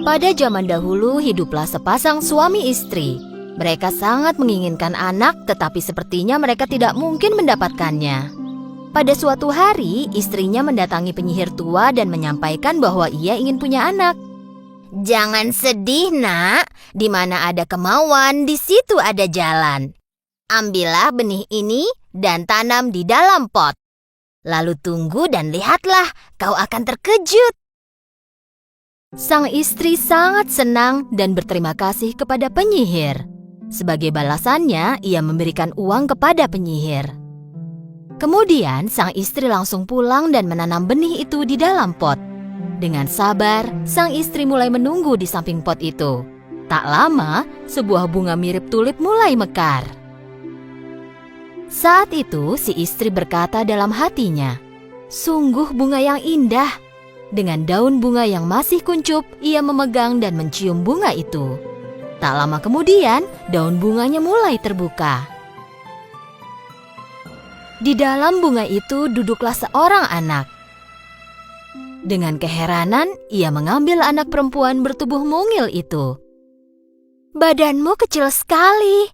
Pada zaman dahulu hiduplah sepasang suami istri. Mereka sangat menginginkan anak, tetapi sepertinya mereka tidak mungkin mendapatkannya. Pada suatu hari, istrinya mendatangi penyihir tua dan menyampaikan bahwa ia ingin punya anak. "Jangan sedih, Nak. Di mana ada kemauan, di situ ada jalan. Ambillah benih ini dan tanam di dalam pot. Lalu tunggu dan lihatlah, kau akan terkejut." Sang istri sangat senang dan berterima kasih kepada penyihir. Sebagai balasannya, ia memberikan uang kepada penyihir. Kemudian, sang istri langsung pulang dan menanam benih itu di dalam pot. Dengan sabar, sang istri mulai menunggu di samping pot itu. Tak lama, sebuah bunga mirip tulip mulai mekar. Saat itu, si istri berkata dalam hatinya, "Sungguh bunga yang indah." Dengan daun bunga yang masih kuncup, ia memegang dan mencium bunga itu. Tak lama kemudian, daun bunganya mulai terbuka. Di dalam bunga itu duduklah seorang anak. Dengan keheranan, ia mengambil anak perempuan bertubuh mungil itu. "Badanmu kecil sekali.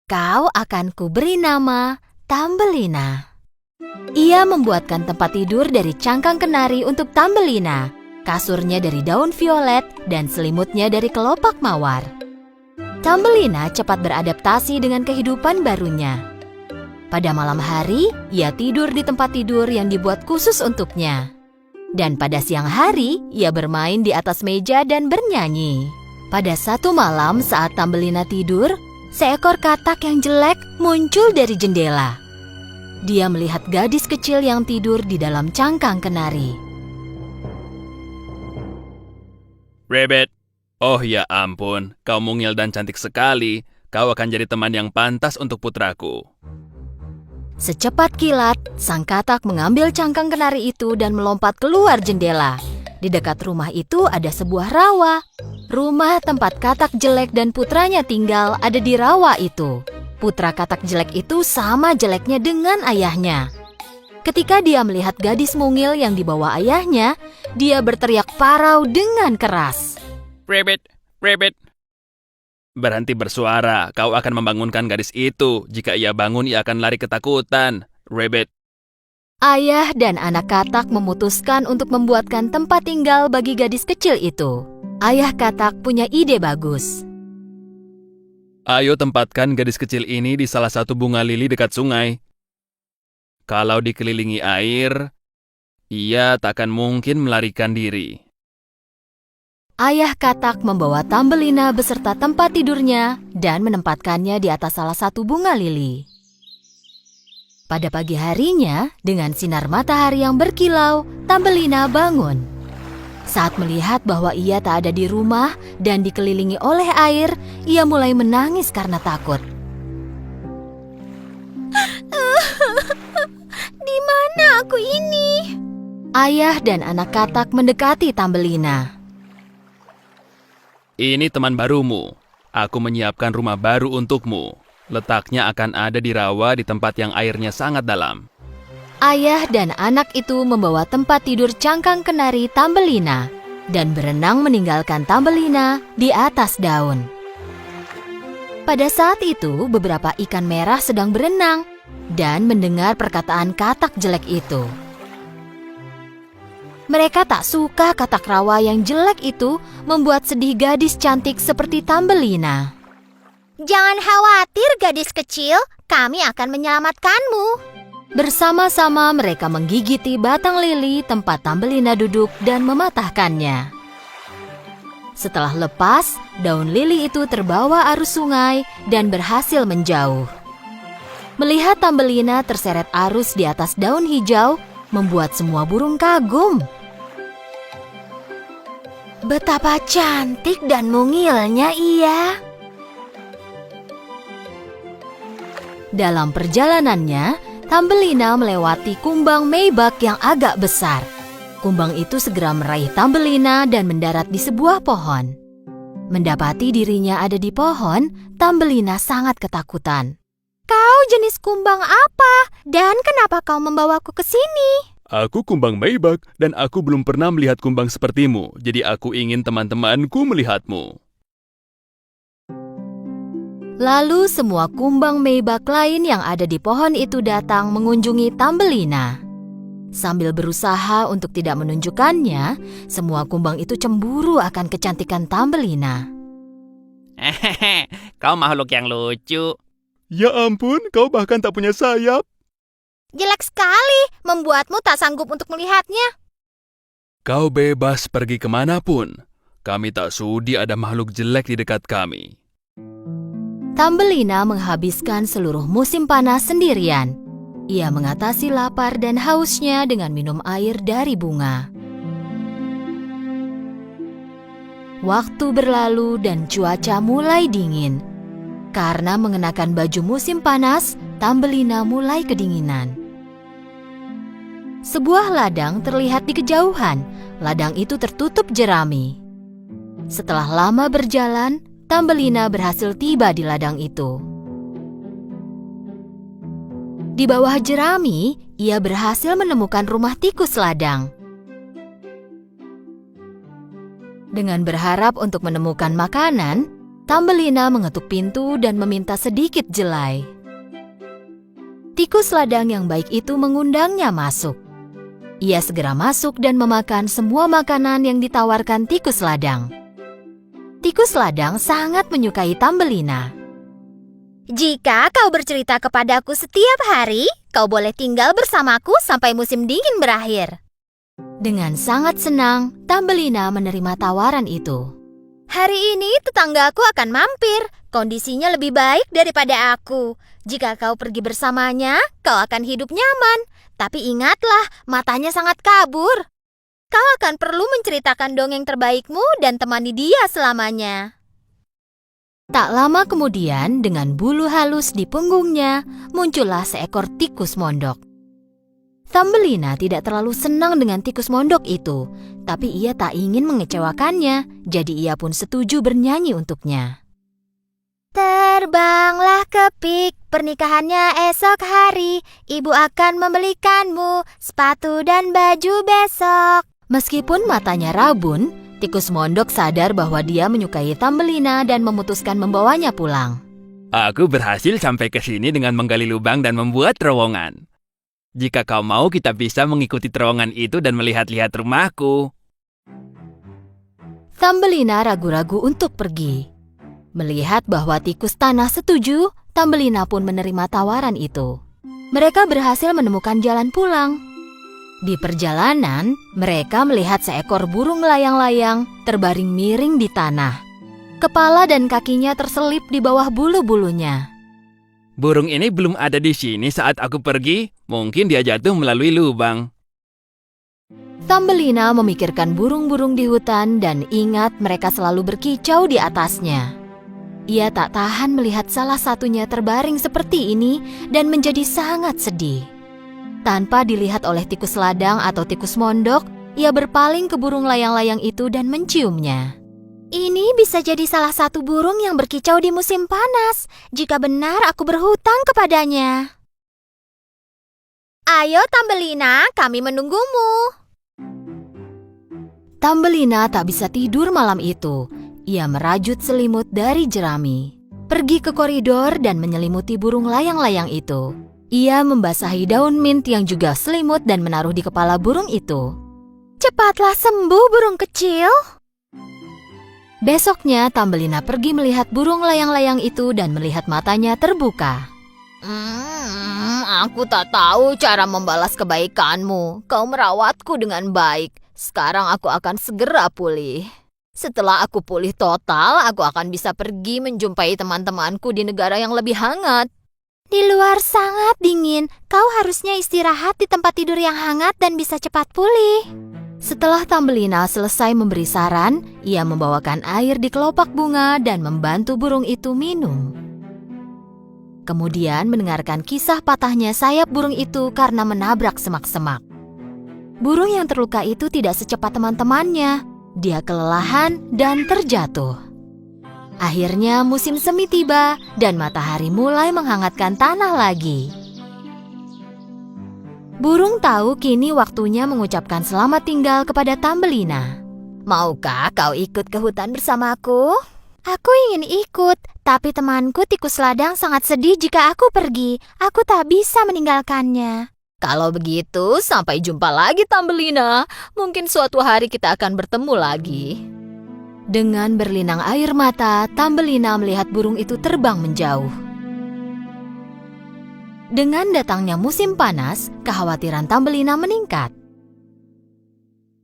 Kau akan kuberi nama Tambelina." Ia membuatkan tempat tidur dari cangkang kenari untuk Tambelina, kasurnya dari daun violet, dan selimutnya dari kelopak mawar. Tambelina cepat beradaptasi dengan kehidupan barunya. Pada malam hari, ia tidur di tempat tidur yang dibuat khusus untuknya. Dan pada siang hari, ia bermain di atas meja dan bernyanyi. Pada satu malam saat Tambelina tidur, seekor katak yang jelek muncul dari jendela. Dia melihat gadis kecil yang tidur di dalam cangkang kenari. Rabbit, oh ya ampun, kau mungil dan cantik sekali. Kau akan jadi teman yang pantas untuk putraku. Secepat kilat, sang katak mengambil cangkang kenari itu dan melompat keluar jendela. Di dekat rumah itu ada sebuah rawa. Rumah tempat katak jelek dan putranya tinggal ada di rawa itu. Putra katak jelek itu sama jeleknya dengan ayahnya. Ketika dia melihat gadis mungil yang dibawa ayahnya, dia berteriak parau dengan keras. Rabbit, Rabbit. Berhenti bersuara, kau akan membangunkan gadis itu. Jika ia bangun, ia akan lari ketakutan. Rabbit. Ayah dan anak katak memutuskan untuk membuatkan tempat tinggal bagi gadis kecil itu. Ayah katak punya ide bagus. Ayo tempatkan gadis kecil ini di salah satu bunga lili dekat sungai. Kalau dikelilingi air, ia takkan mungkin melarikan diri. Ayah katak membawa Tambelina beserta tempat tidurnya dan menempatkannya di atas salah satu bunga lili. Pada pagi harinya, dengan sinar matahari yang berkilau, Tambelina bangun. Saat melihat bahwa ia tak ada di rumah dan dikelilingi oleh air, ia mulai menangis karena takut. "Di mana aku ini?" Ayah dan anak katak mendekati Tambelina. Ini teman barumu. Aku menyiapkan rumah baru untukmu. Letaknya akan ada di rawa di tempat yang airnya sangat dalam. Ayah dan anak itu membawa tempat tidur cangkang kenari Tambelina dan berenang meninggalkan Tambelina di atas daun. Pada saat itu, beberapa ikan merah sedang berenang dan mendengar perkataan katak jelek itu. Mereka tak suka katak rawa yang jelek itu membuat sedih gadis cantik seperti Tambelina. "Jangan khawatir, gadis kecil, kami akan menyelamatkanmu." Bersama-sama mereka menggigiti batang lili tempat Tambelina duduk dan mematahkannya. Setelah lepas, daun lili itu terbawa arus sungai dan berhasil menjauh. Melihat Tambelina terseret arus di atas daun hijau, membuat semua burung kagum. Betapa cantik dan mungilnya ia. Dalam perjalanannya, Tambelina melewati kumbang meibak yang agak besar. Kumbang itu segera meraih Tambelina dan mendarat di sebuah pohon. Mendapati dirinya ada di pohon, Tambelina sangat ketakutan. "Kau jenis kumbang apa? Dan kenapa kau membawaku ke sini?" Aku kumbang Maybach dan aku belum pernah melihat kumbang sepertimu, jadi aku ingin teman-temanku melihatmu. Lalu semua kumbang Maybach lain yang ada di pohon itu datang mengunjungi Thumbelina. Sambil berusaha untuk tidak menunjukkannya, semua kumbang itu cemburu akan kecantikan Thumbelina. Hehehe, kau makhluk yang lucu. Ya ampun, kau bahkan tak punya sayap. Jelek sekali, membuatmu tak sanggup untuk melihatnya. Kau bebas pergi kemanapun. Kami tak sudi ada makhluk jelek di dekat kami. Thumbelina menghabiskan seluruh musim panas sendirian. Ia mengatasi lapar dan hausnya dengan minum air dari bunga. Waktu berlalu dan cuaca mulai dingin. Karena mengenakan baju musim panas, Thumbelina mulai kedinginan. Sebuah ladang terlihat di kejauhan. Ladang itu tertutup jerami. Setelah lama berjalan, Thumbelina berhasil tiba di ladang itu. Di bawah jerami, ia berhasil menemukan rumah tikus ladang. Dengan berharap untuk menemukan makanan, Thumbelina mengetuk pintu dan meminta sedikit jelai. Tikus ladang yang baik itu mengundangnya masuk. Ia segera masuk dan memakan semua makanan yang ditawarkan tikus ladang. Tikus ladang sangat menyukai Thumbelina. Jika kau bercerita kepadaku setiap hari, kau boleh tinggal bersamaku sampai musim dingin berakhir. Dengan sangat senang, Thumbelina menerima tawaran itu. Hari ini tetanggaku akan mampir. Kondisinya lebih baik daripada aku. Jika kau pergi bersamanya, kau akan hidup nyaman. Tapi ingatlah, matanya sangat kabur. Kau akan perlu menceritakan dongeng terbaikmu dan temani dia selamanya. Tak lama kemudian, dengan bulu halus di punggungnya, muncullah seekor tikus mondok. Thumbelina tidak terlalu senang dengan tikus mondok itu, tapi ia tak ingin mengecewakannya, jadi ia pun setuju bernyanyi untuknya. Terbanglah kepik, pernikahannya esok hari. Ibu akan membelikanmu sepatu dan baju besok. Meskipun matanya rabun, tikus mondok sadar bahwa dia menyukai Thumbelina dan memutuskan membawanya pulang. Aku berhasil sampai ke sini dengan menggali lubang dan membuat terowongan. Jika kau mau, kita bisa mengikuti terowongan itu dan melihat-lihat rumahku. Thumbelina ragu-ragu untuk pergi. Melihat bahwa tikus tanah setuju, Thumbelina pun menerima tawaran itu. Mereka berhasil menemukan jalan pulang. Di perjalanan, mereka melihat seekor burung layang-layang terbaring miring di tanah. Kepala dan kakinya terselip di bawah bulu-bulunya. Burung ini belum ada di sini saat aku pergi. Mungkin dia jatuh melalui lubang. Thumbelina memikirkan burung-burung di hutan dan ingat mereka selalu berkicau di atasnya. Ia tak tahan melihat salah satunya terbaring seperti ini dan menjadi sangat sedih. Tanpa dilihat oleh tikus ladang atau tikus mondok, ia berpaling ke burung layang-layang itu dan menciumnya. Ini bisa jadi salah satu burung yang berkicau di musim panas. Jika benar aku berhutang kepadanya. Ayo Thumbelina, kami menunggumu. Thumbelina tak bisa tidur malam itu. Ia merajut selimut dari jerami, pergi ke koridor dan menyelimuti burung layang-layang itu. Ia membasahi daun mint yang juga selimut dan menaruh di kepala burung itu. Cepatlah sembuh burung kecil. Besoknya Thumbelina pergi melihat burung layang-layang itu dan melihat matanya terbuka. Aku tak tahu cara membalas kebaikanmu. Kau merawatku dengan baik. Sekarang aku akan segera pulih. Setelah aku pulih total, aku akan bisa pergi menjumpai teman-temanku di negara yang lebih hangat. Di luar sangat dingin, kau harusnya istirahat di tempat tidur yang hangat dan bisa cepat pulih. Setelah Thumbelina selesai memberi saran, ia membawakan air di kelopak bunga dan membantu burung itu minum. Kemudian mendengarkan kisah patahnya sayap burung itu karena menabrak semak-semak. Burung yang terluka itu tidak secepat teman-temannya. Dia kelelahan dan terjatuh. Akhirnya musim semi tiba dan matahari mulai menghangatkan tanah lagi. Burung tahu kini waktunya mengucapkan selamat tinggal kepada Tambelina. Maukah kau ikut ke hutan bersamaku? Aku ingin ikut, tapi temanku tikus ladang sangat sedih jika aku pergi. Aku tak bisa meninggalkannya. Kalau begitu, sampai jumpa lagi Tambelina. Mungkin suatu hari kita akan bertemu lagi. Dengan berlinang air mata, Tambelina melihat burung itu terbang menjauh. Dengan datangnya musim panas, kekhawatiran Tambelina meningkat.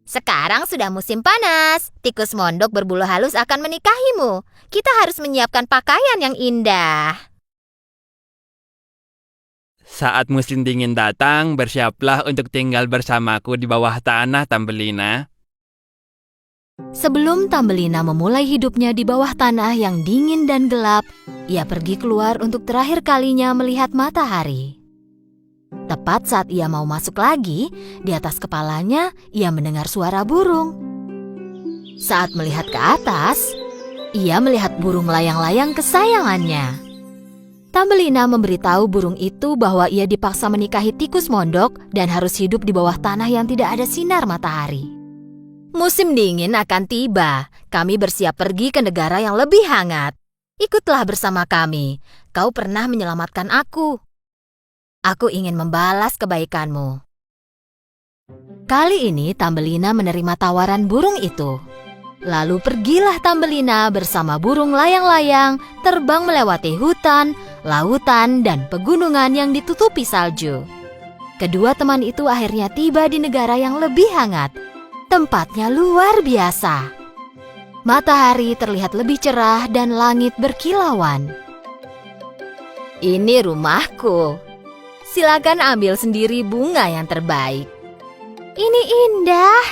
Sekarang sudah musim panas. Tikus mondok berbulu halus akan menikahimu. Kita harus menyiapkan pakaian yang indah. Saat musim dingin datang, bersiaplah untuk tinggal bersamaku di bawah tanah, Tambelina. Sebelum Tambelina memulai hidupnya di bawah tanah yang dingin dan gelap, ia pergi keluar untuk terakhir kalinya melihat matahari. Tepat saat ia mau masuk lagi, di atas kepalanya ia mendengar suara burung. Saat melihat ke atas, ia melihat burung layang-layang kesayangannya. Tambelina memberitahu burung itu bahwa ia dipaksa menikahi tikus mondok dan harus hidup di bawah tanah yang tidak ada sinar matahari. Musim dingin akan tiba. Kami bersiap pergi ke negara yang lebih hangat. Ikutlah bersama kami. Kau pernah menyelamatkan aku. Aku ingin membalas kebaikanmu. Kali ini Tambelina menerima tawaran burung itu. Lalu pergilah Tambelina bersama burung layang-layang terbang melewati hutan, lautan, dan pegunungan yang ditutupi salju. Kedua teman itu akhirnya tiba di negara yang lebih hangat. Tempatnya luar biasa. Matahari terlihat lebih cerah dan langit berkilauan. Ini rumahku. Silakan ambil sendiri bunga yang terbaik. Ini indah.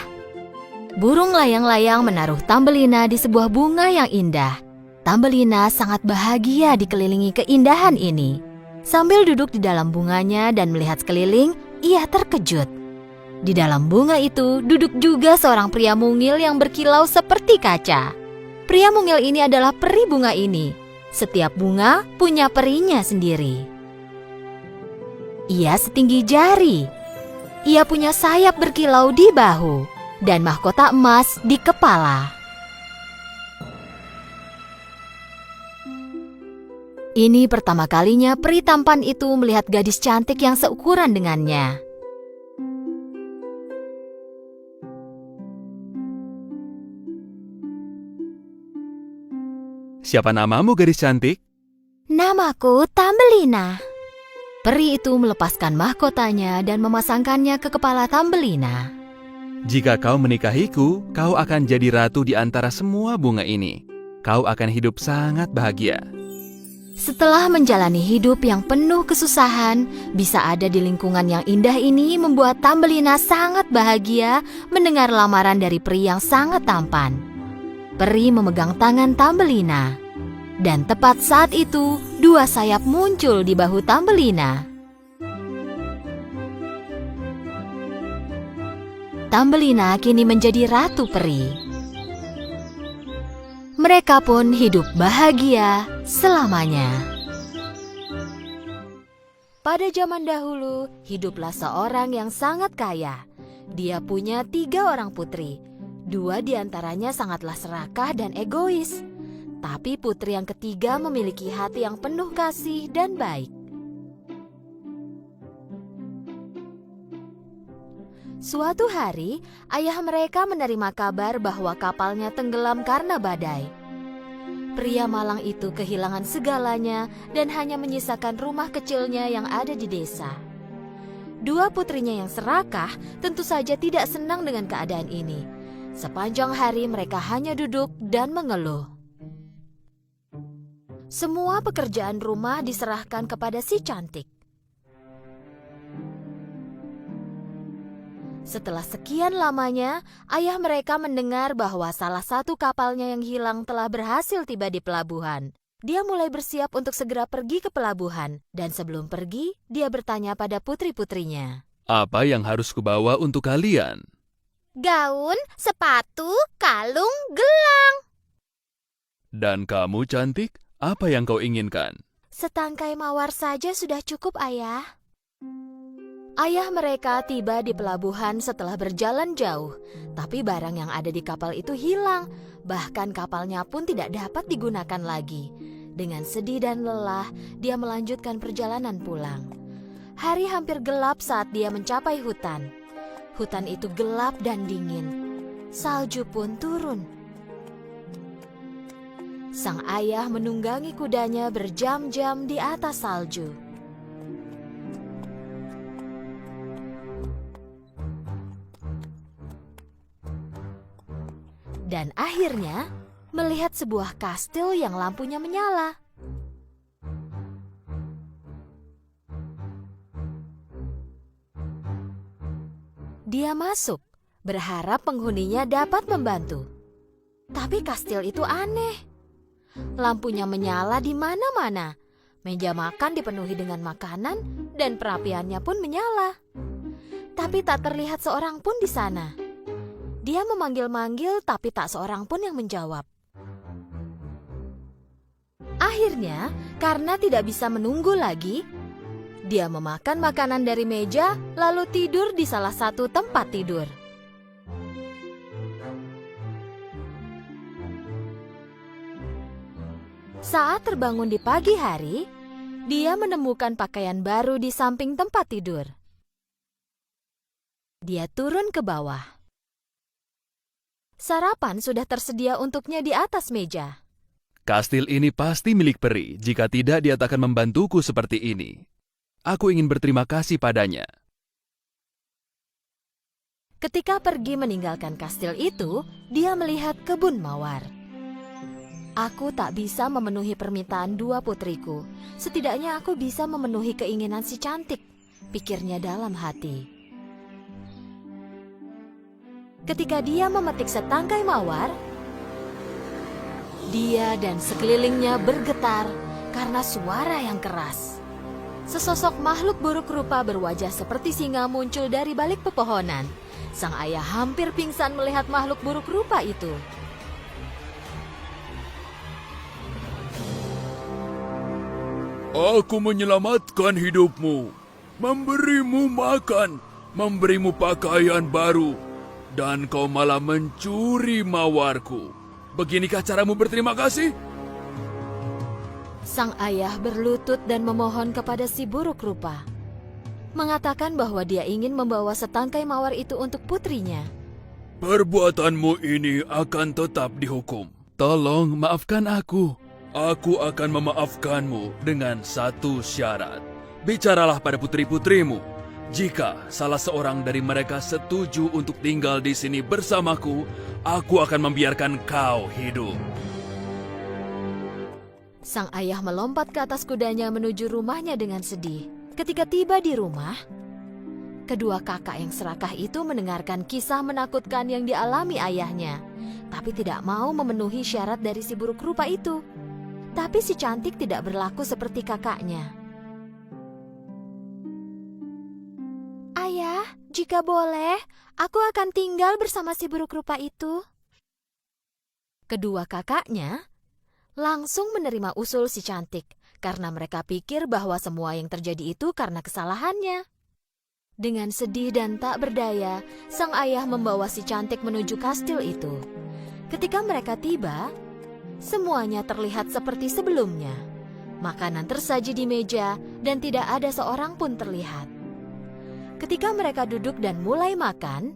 Burung layang-layang menaruh Tambelina di sebuah bunga yang indah. Tambelina sangat bahagia dikelilingi keindahan ini. Sambil duduk di dalam bunganya dan melihat sekeliling, ia terkejut. Di dalam bunga itu duduk juga seorang pria mungil yang berkilau seperti kaca. Pria mungil ini adalah peri bunga ini. Setiap bunga punya perinya sendiri. Ia setinggi jari. Ia punya sayap berkilau di bahu dan mahkota emas di kepala. Ini pertama kalinya peri tampan itu melihat gadis cantik yang seukuran dengannya. Siapa namamu, gadis cantik? Namaku Tambelina. Peri itu melepaskan mahkotanya dan memasangkannya ke kepala Tambelina. Jika kau menikahiku, kau akan jadi ratu di antara semua bunga ini. Kau akan hidup sangat bahagia. Setelah menjalani hidup yang penuh kesusahan, bisa ada di lingkungan yang indah ini membuat Tambelina sangat bahagia mendengar lamaran dari peri yang sangat tampan. Peri memegang tangan Tambelina. Dan tepat saat itu, dua sayap muncul di bahu Tambelina. Tambelina kini menjadi ratu peri. Mereka pun hidup bahagia selamanya. Pada zaman dahulu, hiduplah seorang yang sangat kaya. Dia punya 3 orang putri. 2 di antaranya sangatlah serakah dan egois. Tapi putri yang ketiga memiliki hati yang penuh kasih dan baik. Suatu hari, ayah mereka menerima kabar bahwa kapalnya tenggelam karena badai. Pria malang itu kehilangan segalanya dan hanya menyisakan rumah kecilnya yang ada di desa. 2 putrinya yang serakah tentu saja tidak senang dengan keadaan ini. Sepanjang hari mereka hanya duduk dan mengeluh. Semua pekerjaan rumah diserahkan kepada si cantik. Setelah sekian lamanya, ayah mereka mendengar bahwa salah satu kapalnya yang hilang telah berhasil tiba di pelabuhan. Dia mulai bersiap untuk segera pergi ke pelabuhan. Dan sebelum pergi, dia bertanya pada putri-putrinya. Apa yang harus kubawa untuk kalian? Gaun, sepatu, kalung, gelang. Dan kamu, cantik, apa yang kau inginkan? Setangkai mawar saja sudah cukup, ayah. Ayah mereka tiba di pelabuhan setelah berjalan jauh, tapi barang yang ada di kapal itu hilang, bahkan kapalnya pun tidak dapat digunakan lagi. Dengan sedih dan lelah, dia melanjutkan perjalanan pulang. Hari hampir gelap saat dia mencapai hutan. Hutan itu gelap dan dingin. Salju pun turun. Sang ayah menunggangi kudanya berjam-jam di atas salju. Dan akhirnya melihat sebuah kastil yang lampunya menyala. Dia masuk, berharap penghuninya dapat membantu. Tapi kastil itu aneh. Lampunya menyala di mana-mana. Meja makan dipenuhi dengan makanan dan perapiannya pun menyala. Tapi tak terlihat seorang pun di sana. Dia memanggil-manggil tapi tak seorang pun yang menjawab. Akhirnya, karena tidak bisa menunggu lagi, dia memakan makanan dari meja lalu tidur di salah satu tempat tidur. Saat terbangun di pagi hari, dia menemukan pakaian baru di samping tempat tidur. Dia turun ke bawah. Sarapan sudah tersedia untuknya di atas meja. Kastil ini pasti milik peri, jika tidak dia tak akan membantuku seperti ini. Aku ingin berterima kasih padanya. Ketika pergi meninggalkan kastil itu, dia melihat kebun mawar. Aku tak bisa memenuhi permintaan dua putriku. Setidaknya aku bisa memenuhi keinginan si cantik, pikirnya dalam hati. Ketika dia memetik setangkai mawar, dia dan sekelilingnya bergetar karena suara yang keras. Sesosok makhluk buruk rupa berwajah seperti singa muncul dari balik pepohonan. Sang ayah hampir pingsan melihat makhluk buruk rupa itu. Aku menyelamatkan hidupmu, memberimu makan, memberimu pakaian baru, dan kau malah mencuri mawarku. Beginikah caramu berterima kasih? Sang ayah berlutut dan memohon kepada si buruk rupa, mengatakan bahwa dia ingin membawa setangkai mawar itu untuk putrinya. Perbuatanmu ini akan tetap dihukum. Tolong maafkan aku. Aku akan memaafkanmu dengan satu syarat. Bicaralah pada putri-putrimu. Jika salah seorang dari mereka setuju untuk tinggal di sini bersamaku, aku akan membiarkan kau hidup. Sang ayah melompat ke atas kudanya menuju rumahnya dengan sedih. Ketika tiba di rumah, kedua kakak yang serakah itu mendengarkan kisah menakutkan yang dialami ayahnya, tapi tidak mau memenuhi syarat dari si buruk rupa itu. Tapi si cantik tidak berlaku seperti kakaknya. Ayah, jika boleh, aku akan tinggal bersama si buruk rupa itu. Kedua kakaknya langsung menerima usul si cantik karena mereka pikir bahwa semua yang terjadi itu karena kesalahannya. Dengan sedih dan tak berdaya, sang ayah membawa si cantik menuju kastil itu. Ketika mereka tiba, semuanya terlihat seperti sebelumnya. Makanan tersaji di meja dan tidak ada seorang pun terlihat. Ketika mereka duduk dan mulai makan,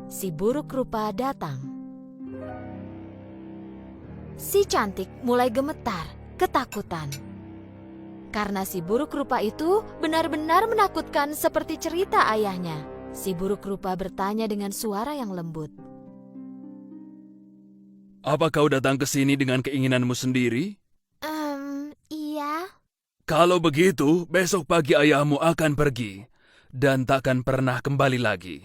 si buruk rupa datang. Si cantik mulai gemetar, ketakutan. Karena si buruk rupa itu benar-benar menakutkan seperti cerita ayahnya. Si buruk rupa bertanya dengan suara yang lembut. Apa kau datang ke sini dengan keinginanmu sendiri? Iya. Kalau begitu, besok pagi ayahmu akan pergi dan takkan pernah kembali lagi.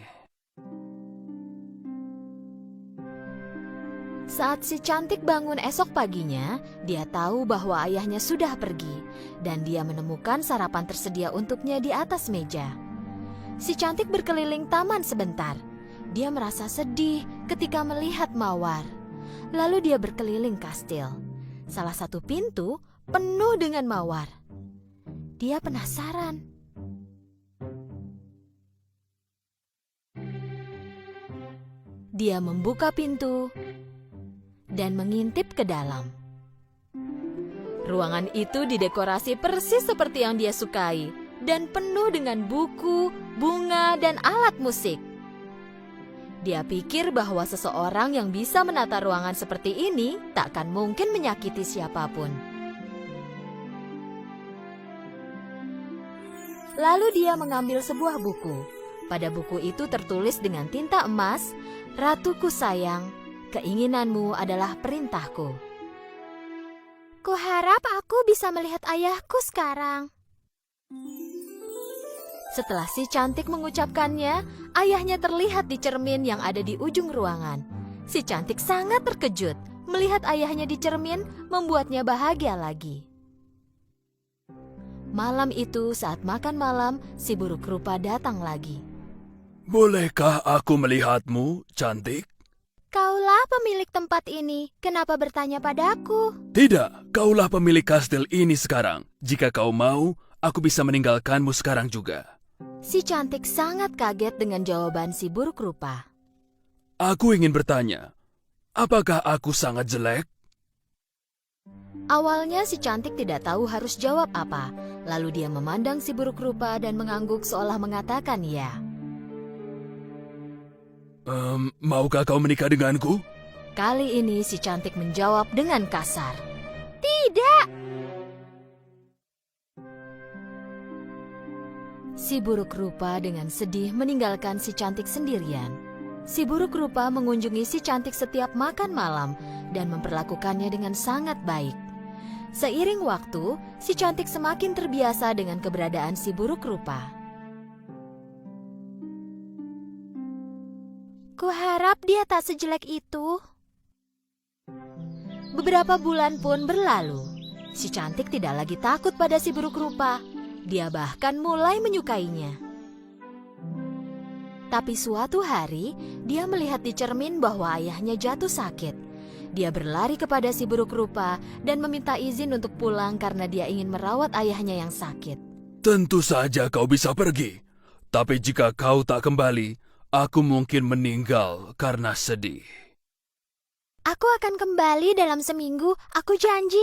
Saat si cantik bangun esok paginya, dia tahu bahwa ayahnya sudah pergi dan dia menemukan sarapan tersedia untuknya di atas meja. Si cantik berkeliling taman sebentar. Dia merasa sedih ketika melihat mawar. Lalu dia berkeliling kastil. Salah satu pintu penuh dengan mawar. Dia penasaran. Dia membuka pintu dan mengintip ke dalam. Ruangan itu didekorasi persis seperti yang dia sukai dan penuh dengan buku, bunga, dan alat musik. Dia pikir bahwa seseorang yang bisa menata ruangan seperti ini takkan mungkin menyakiti siapapun. Lalu dia mengambil sebuah buku. Pada buku itu tertulis dengan tinta emas, "Ratuku sayang, keinginanmu adalah perintahku." Kuharap aku bisa melihat ayahku sekarang. Setelah si cantik mengucapkannya, ayahnya terlihat di cermin yang ada di ujung ruangan. Si cantik sangat terkejut. Melihat ayahnya di cermin membuatnya bahagia lagi. Malam itu saat makan malam, si buruk rupa datang lagi. Bolehkah aku melihatmu, cantik? Kaulah pemilik tempat ini, kenapa bertanya padaku? Tidak, kaulah pemilik kastil ini sekarang. Jika kau mau, aku bisa meninggalkanmu sekarang juga. Si cantik sangat kaget dengan jawaban si buruk rupa. Aku ingin bertanya, apakah aku sangat jelek? Awalnya si cantik tidak tahu harus jawab apa. Lalu dia memandang si buruk rupa dan mengangguk seolah mengatakan ya. Maukah kau menikah denganku? Kali ini si cantik menjawab dengan kasar. Tidak! Si buruk rupa dengan sedih meninggalkan si cantik sendirian. Si buruk rupa mengunjungi si cantik setiap makan malam dan memperlakukannya dengan sangat baik. Seiring waktu, si cantik semakin terbiasa dengan keberadaan si buruk rupa. Kuharap dia tak sejelek itu. Beberapa bulan pun berlalu. Si cantik tidak lagi takut pada si buruk rupa. Dia bahkan mulai menyukainya. Tapi suatu hari, dia melihat di cermin bahwa ayahnya jatuh sakit. Dia berlari kepada si buruk rupa dan meminta izin untuk pulang karena dia ingin merawat ayahnya yang sakit. Tentu saja kau bisa pergi. Tapi jika kau tak kembali, aku mungkin meninggal karena sedih. Aku akan kembali dalam seminggu, aku janji.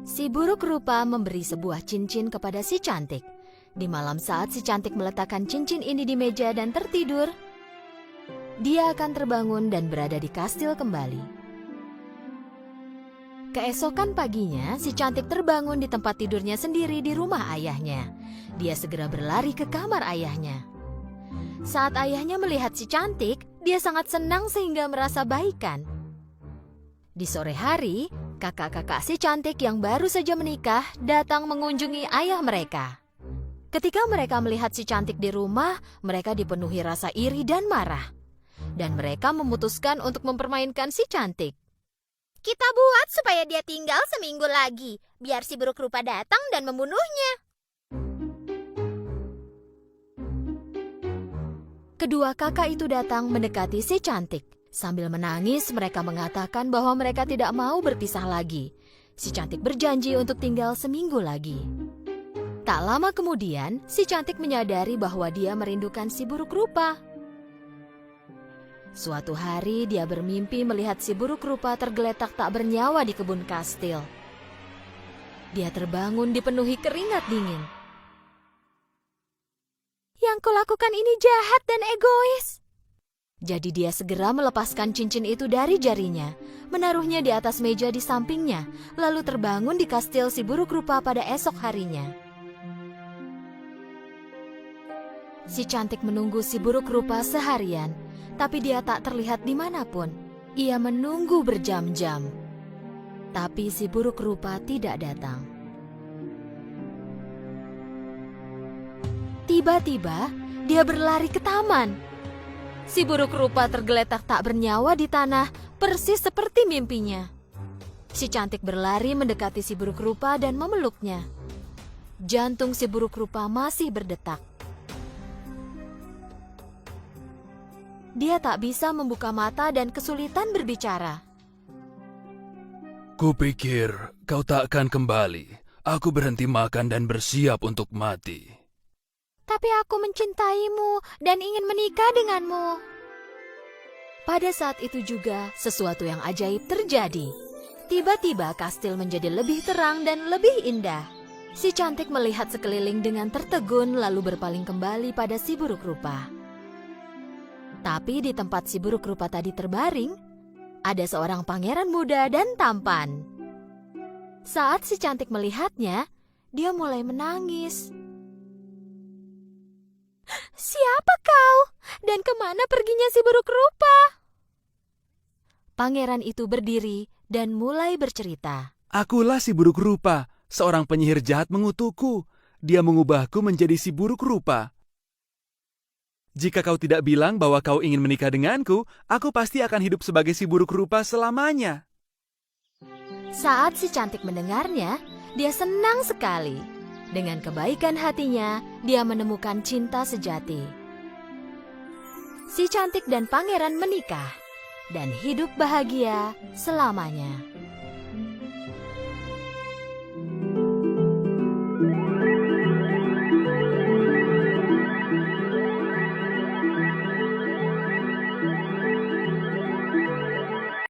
Si buruk rupa memberi sebuah cincin kepada si cantik. Di malam saat si cantik meletakkan cincin ini di meja dan tertidur, dia akan terbangun dan berada di kastil kembali. Keesokan paginya, si cantik terbangun di tempat tidurnya sendiri di rumah ayahnya. Dia segera berlari ke kamar ayahnya. Saat ayahnya melihat si cantik, dia sangat senang sehingga merasa baikan. Di sore hari, kakak-kakak si cantik yang baru saja menikah datang mengunjungi ayah mereka. Ketika mereka melihat si cantik di rumah, mereka dipenuhi rasa iri dan marah. Dan mereka memutuskan untuk mempermainkan si cantik. Kita buat supaya dia tinggal seminggu lagi, biar si buruk rupa datang dan membunuhnya. Kedua kakak itu datang mendekati si cantik. Sambil menangis, mereka mengatakan bahwa mereka tidak mau berpisah lagi. Si cantik berjanji untuk tinggal seminggu lagi. Tak lama kemudian, si cantik menyadari bahwa dia merindukan si buruk rupa. Suatu hari, dia bermimpi melihat si buruk rupa tergeletak tak bernyawa di kebun kastil. Dia terbangun dipenuhi keringat dingin. Yang kulakukan ini jahat dan egois. Jadi dia segera melepaskan cincin itu dari jarinya, menaruhnya di atas meja di sampingnya, lalu terbangun di kastil si buruk rupa pada esok harinya. Si cantik menunggu si buruk rupa seharian, tapi dia tak terlihat dimanapun. Ia menunggu berjam-jam, tapi si buruk rupa tidak datang. Tiba-tiba, dia berlari ke taman. Si buruk rupa tergeletak tak bernyawa di tanah, persis seperti mimpinya. Si cantik berlari mendekati si buruk rupa dan memeluknya. Jantung si buruk rupa masih berdetak. Dia tak bisa membuka mata dan kesulitan berbicara. Kupikir kau tak akan kembali. Aku berhenti makan dan bersiap untuk mati. Tapi aku mencintaimu dan ingin menikah denganmu. Pada saat itu juga, sesuatu yang ajaib terjadi. Tiba-tiba kastil menjadi lebih terang dan lebih indah. Si cantik melihat sekeliling dengan tertegun lalu berpaling kembali pada si buruk rupa. Tapi di tempat si buruk rupa tadi terbaring, ada seorang pangeran muda dan tampan. Saat si cantik melihatnya, dia mulai menangis. Siapa kau? Dan kemana perginya si buruk rupa? Pangeran itu berdiri dan mulai bercerita. Akulah si buruk rupa, seorang penyihir jahat mengutukku. Dia mengubahku menjadi si buruk rupa. Jika kau tidak bilang bahwa kau ingin menikah denganku, aku pasti akan hidup sebagai si buruk rupa selamanya. Saat si cantik mendengarnya, dia senang sekali. Dengan kebaikan hatinya, dia menemukan cinta sejati. Si cantik dan pangeran menikah dan hidup bahagia selamanya.